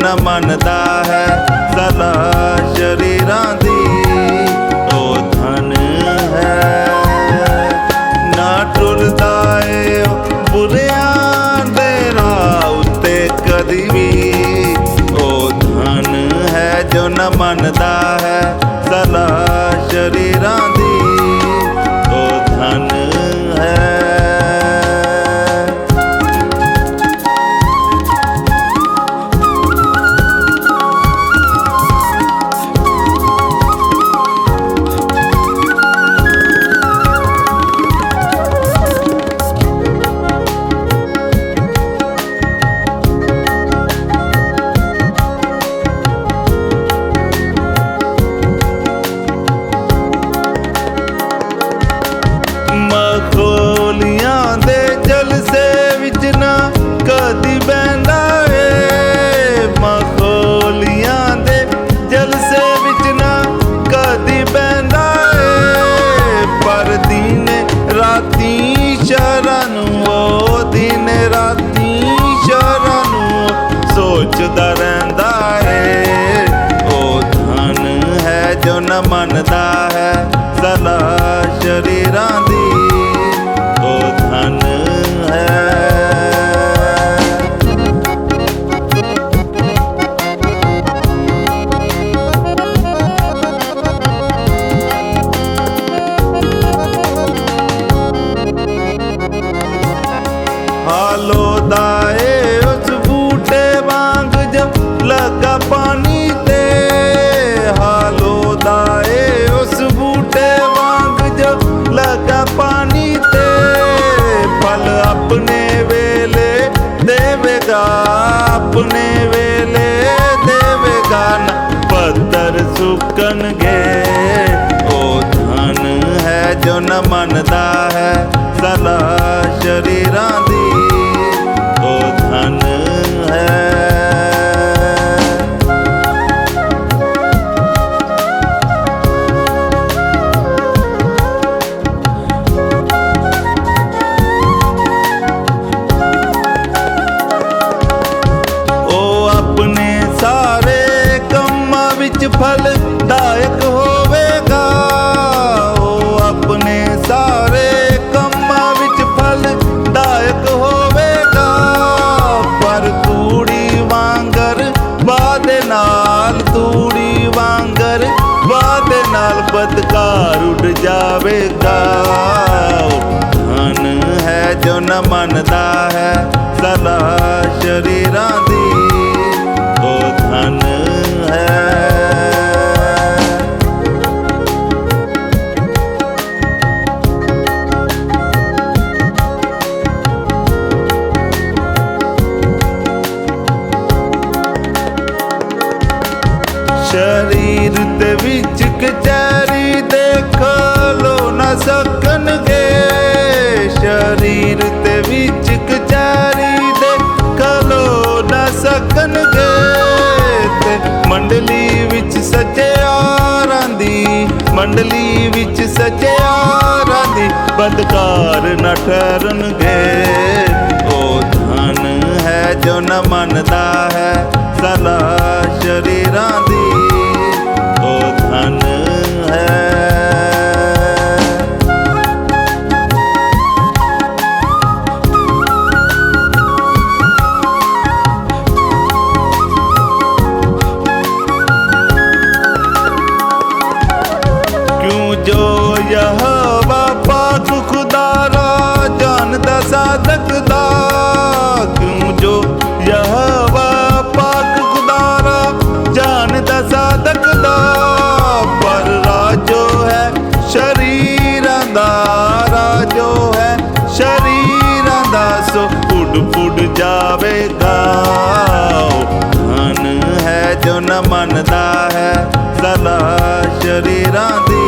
न मनदा है सदा शरीरां दी ओ धन है। ना टुरदा ए बुरियां दे राह उत्ते कदी भी ओ धन है जो न मनदा है सदा शरीरां दी ओ धन है। ਮਖੌਲੀਆਂ ਦੇ ਜਲਸੇ ਵਿੱਚ ਨਾ ਕਦੀ ਬਹਿੰਦਾ ਏ, ਮਖੌਲੀਆਂ ਦੇ ਜਲਸੇ ਵਿੱਚ ਨਾ ਕਦੀ ਬਹਿੰਦਾ ਏ, ਪਰ ਦਿਨ ਰਾਤੀ ਸ਼ਰਾਂ ਨੂੰ ਉਹ ਦਿਨ ਰਾਤੀ ਸ਼ਰਾਂ ਨੂੰ ਸੋਚਦਾ ਰਹਿੰਦਾ ਏ। ਉਹ ਧਨ ਹੈ ਜੋ ਨਾ ਮੰਨਦਾ ਹੈ सदा शरीरां दी ओ धन है। हालो दाए उस बूटे वांग जब लगा पानी ते, हालो दाए उस बूटे वांग जब लगा पानी ते, फल अपने वेले देवेगा अपने वेले देवेगा ना पत्थर सुकनगे। ओ धन है जो न मनदा है सदा शरीरां दी ओ धन है। फलदायक होवेगा ओ अपने सारे कम्मां विच फलदायक होवेगा, पर तूड़ी वांगर वादे नाल तूड़ी वांगर वादे नाल बदकार उड़ जावेगा। धन है जो न मनदा है सदा शरीरां दी ओ धन है। शरीर दे विच कचहरी देख लो न सकनगे, शरीर दे विच कचहरी देख लो न सकनगे, ते मंडली विच सच्चेयारां दी मंडली विच सच्चेयारां दी बदकार न ठहरनगे। ओ धन है जो न मनदा है सदा शरीरां दी ओ धन है। क्यों जो यहोवा पाक खुदारा जानदा साधक दा, क्यों जो यहोवा पाक खुदारा जानदा साधक दा, पर राजो है शरीरां दा राजो है शरीरां दा सो उड़ पुड़ जावेगा। धन है जो न मनदा है सदा शरीरां दी